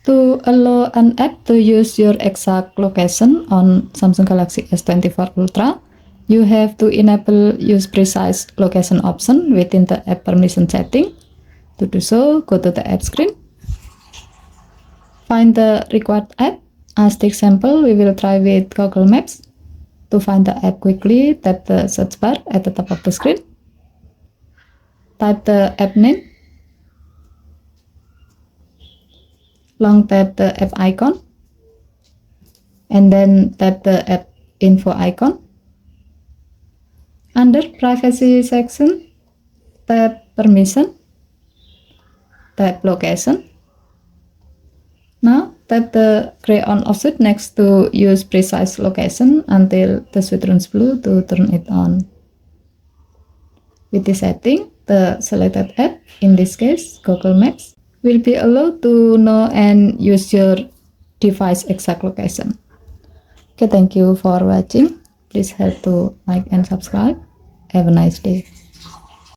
To allow an app to use your exact location on Samsung Galaxy S24 Ultra, you have to enable Use Precise Location option within the app permission setting. To do so, go to the app screen. Find the required app. As the example, we will try with Google Maps. To find the app quickly, tap the search bar at the top of the screen. Type the app name. Long tap the app icon. And then tap the app info icon. Under privacy section, tap permission. Tap location. Now tap the gray on off switch next to Use Precise Location until the switch turns blue to turn it on. With this setting, the selected app, in this case Google Maps, will be allowed to know and use your device exact location. Okay, thank you for watching. Please help to like and subscribe. Have a nice day.